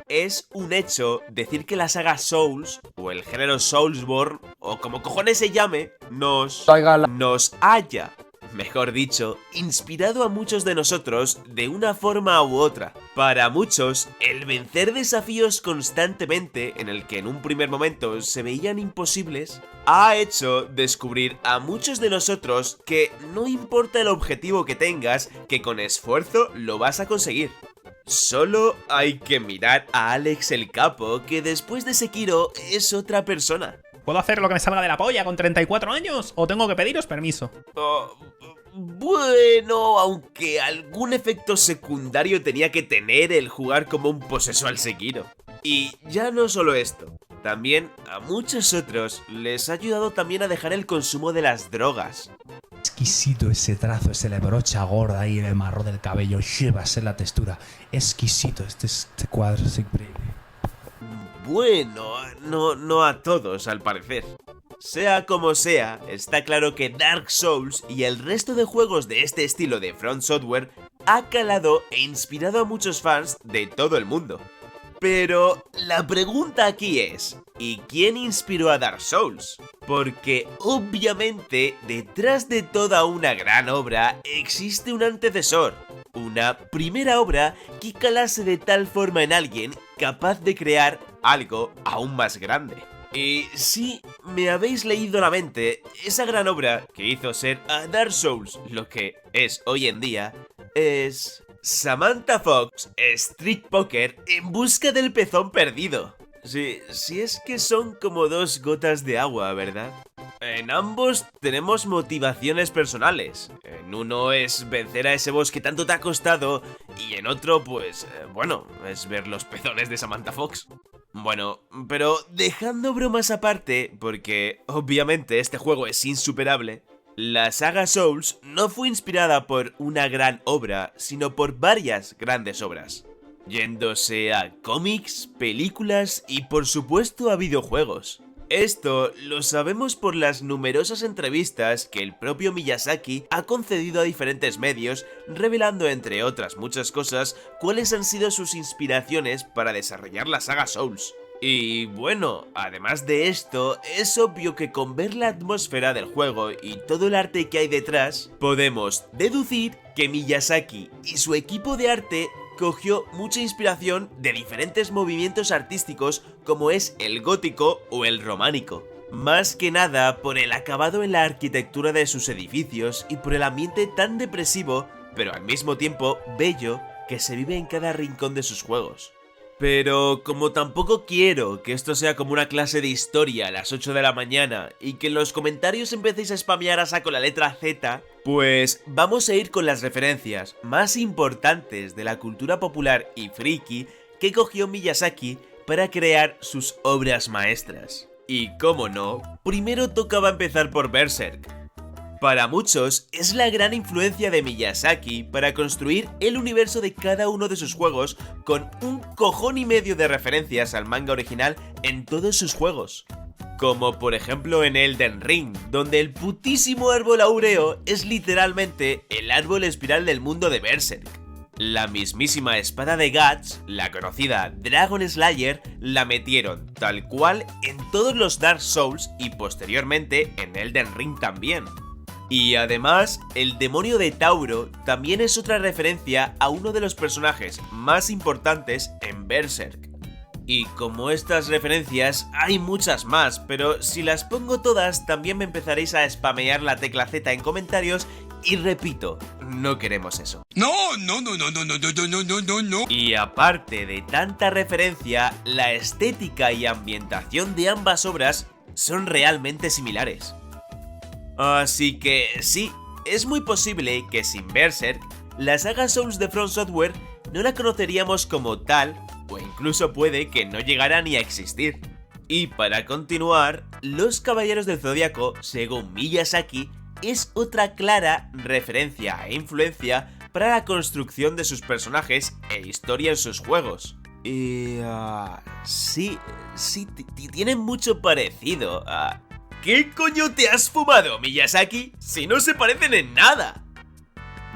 es un hecho decir que la saga Souls, o el género Soulsborne, o como cojones se llame, nos haya, mejor dicho, inspirado a muchos de nosotros de una forma u otra. Para muchos, el vencer desafíos constantemente, en el que en un primer momento se veían imposibles, ha hecho descubrir a muchos de nosotros que no importa el objetivo que tengas, que con esfuerzo lo vas a conseguir. Solo hay que mirar a Alex el Capo, que después de Sekiro es otra persona. ¿Puedo hacer lo que me salga de la polla con 34 años? ¿O tengo que pediros permiso? Bueno, aunque algún efecto secundario tenía que tener el jugar como un poseso al Sekiro. Y ya no solo esto, también a muchos otros les ha ayudado también a dejar el consumo de las drogas. Exquisito ese trazo, ese le brocha gorda ahí en el marrón del cabello, llevas en la textura. Exquisito, este cuadro es increíble. Bueno, no a todos al parecer. Sea como sea, está claro que Dark Souls y el resto de juegos de este estilo de From Software ha calado e inspirado a muchos fans de todo el mundo. Pero la pregunta aquí es, ¿y quién inspiró a Dark Souls? Porque obviamente detrás de toda una gran obra existe un antecesor, una primera obra que calase de tal forma en alguien capaz de crear algo aún más grande. Y si me habéis leído la mente, esa gran obra que hizo ser a Dark Souls lo que es hoy en día es Samantha Fox Street Poker en busca del pezón perdido. Sí, si es que son como dos gotas de agua, ¿verdad? En ambos tenemos motivaciones personales. En uno es vencer a ese boss que tanto te ha costado y en otro, pues, bueno, es ver los pezones de Samantha Fox. Bueno, pero dejando bromas aparte, porque obviamente este juego es insuperable, la saga Souls no fue inspirada por una gran obra, sino por varias grandes obras, yéndose a cómics, películas y por supuesto a videojuegos. Esto lo sabemos por las numerosas entrevistas que el propio Miyazaki ha concedido a diferentes medios, revelando entre otras muchas cosas cuáles han sido sus inspiraciones para desarrollar la saga Souls. Y bueno, además de esto, es obvio que con ver la atmósfera del juego y todo el arte que hay detrás, podemos deducir que Miyazaki y su equipo de arte cogió mucha inspiración de diferentes movimientos artísticos como es el gótico o el románico. Más que nada por el acabado en la arquitectura de sus edificios y por el ambiente tan depresivo, pero al mismo tiempo bello, que se vive en cada rincón de sus juegos. Pero como tampoco quiero que esto sea como una clase de historia a las 8 de la mañana y que en los comentarios empecéis a spamear a saco la letra Z, pues vamos a ir con las referencias más importantes de la cultura popular y friki que cogió Miyazaki para crear sus obras maestras. Y cómo no, primero tocaba empezar por Berserk. Para muchos, es la gran influencia de Miyazaki para construir el universo de cada uno de sus juegos con un cojón y medio de referencias al manga original en todos sus juegos. Como por ejemplo en Elden Ring, donde el putísimo árbol áureo es literalmente el árbol espiral del mundo de Berserk. La mismísima espada de Guts, la conocida Dragon Slayer, la metieron tal cual en todos los Dark Souls y posteriormente en Elden Ring también. Y además, el demonio de Tauro también es otra referencia a uno de los personajes más importantes en Berserk. Y como estas referencias, hay muchas más, pero si las pongo todas, también me empezaréis a spamear la tecla Z en comentarios y repito, no queremos eso. No. Y aparte de tanta referencia, la estética y ambientación de ambas obras son realmente similares. Así que sí, es muy posible que sin Berserk, la saga Souls de From Software no la conoceríamos como tal, o incluso puede que no llegara ni a existir. Y para continuar, Los Caballeros del Zodiaco, según Miyazaki, es otra clara referencia e influencia para la construcción de sus personajes e historia en sus juegos. Y sí, tienen mucho parecido. ¿Qué coño te has fumado, Miyazaki? Si no se parecen en nada.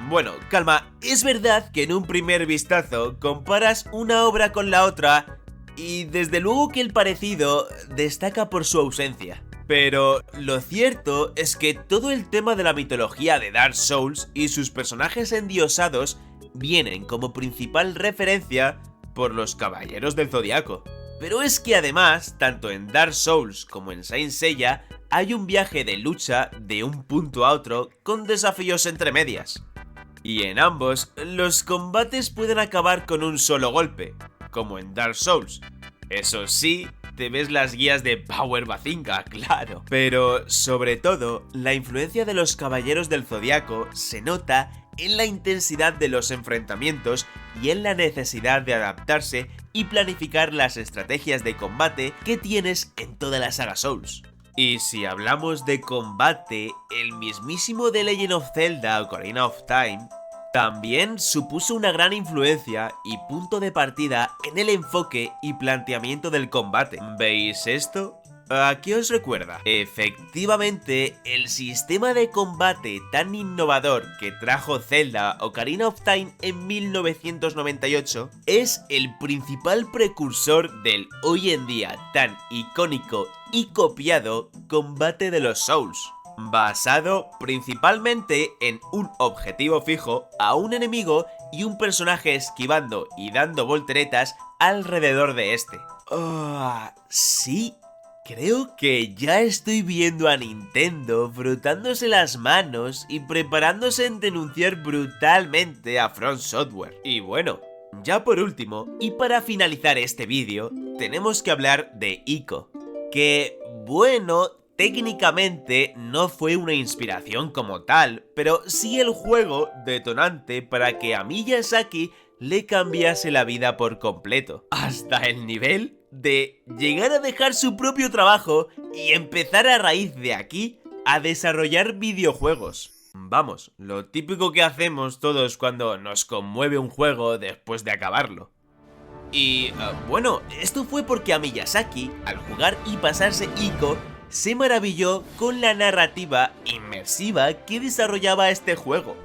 Bueno, calma, es verdad que en un primer vistazo comparas una obra con la otra y desde luego que el parecido destaca por su ausencia. Pero lo cierto es que todo el tema de la mitología de Dark Souls y sus personajes endiosados vienen como principal referencia por los Caballeros del Zodiaco. Pero es que además, tanto en Dark Souls como en Saint Seiya, hay un viaje de lucha de un punto a otro con desafíos entre medias. Y en ambos, los combates pueden acabar con un solo golpe, como en Dark Souls. Eso sí, te ves las guías de Power Bazinga, claro. Pero, sobre todo, la influencia de los Caballeros del Zodiaco se nota en la intensidad de los enfrentamientos y en la necesidad de adaptarse y planificar las estrategias de combate que tienes en toda la saga Souls. Y si hablamos de combate, el mismísimo The Legend of Zelda Ocarina of Time también supuso una gran influencia y punto de partida en el enfoque y planteamiento del combate. ¿Veis esto? ¿A qué os recuerda? Efectivamente, el sistema de combate tan innovador que trajo Zelda Ocarina of Time en 1998 es el principal precursor del hoy en día tan icónico y copiado combate de los Souls, basado principalmente en un objetivo fijo a un enemigo y un personaje esquivando y dando volteretas alrededor de este. Sí. Creo que ya estoy viendo a Nintendo frotándose las manos y preparándose en denunciar brutalmente a From Software. Y bueno, ya por último, y para finalizar este vídeo, tenemos que hablar de Ico, que bueno, técnicamente no fue una inspiración como tal, pero sí el juego detonante para que a Miyazaki le cambiase la vida por completo, hasta el nivel de llegar a dejar su propio trabajo y empezar a raíz de aquí a desarrollar videojuegos. Vamos, lo típico que hacemos todos cuando nos conmueve un juego después de acabarlo. Y bueno, esto fue porque a Miyazaki, al jugar y pasarse Ico, se maravilló con la narrativa inmersiva que desarrollaba este juego,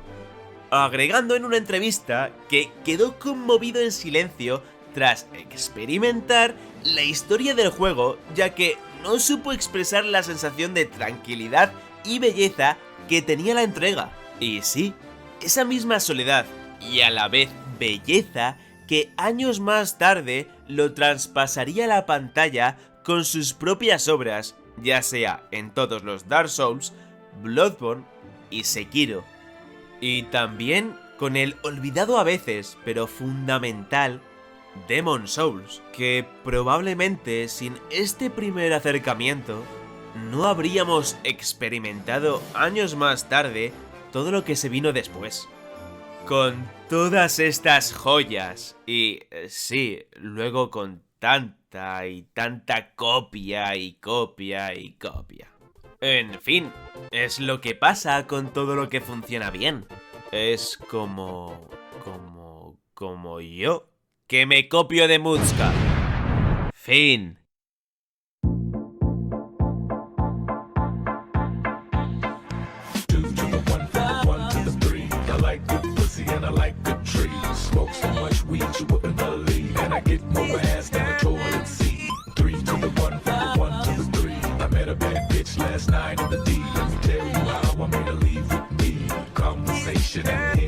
agregando en una entrevista que quedó conmovido en silencio tras experimentar la historia del juego, ya que no supo expresar la sensación de tranquilidad y belleza que tenía la entrega. Y sí, esa misma soledad y a la vez belleza que años más tarde lo traspasaría a la pantalla con sus propias obras, ya sea en todos los Dark Souls, Bloodborne y Sekiro. Y también con el olvidado a veces, pero fundamental, Demon Souls, que probablemente sin este primer acercamiento no habríamos experimentado años más tarde todo lo que se vino después. Con todas estas joyas y sí, luego con tanta y tanta copia y copia y copia. En fin, es lo que pasa con todo lo que funciona bien. Es como yo, que me copio de Mutzka. Fin. Last night in the D, let me tell you how I made her leave with me. Conversation and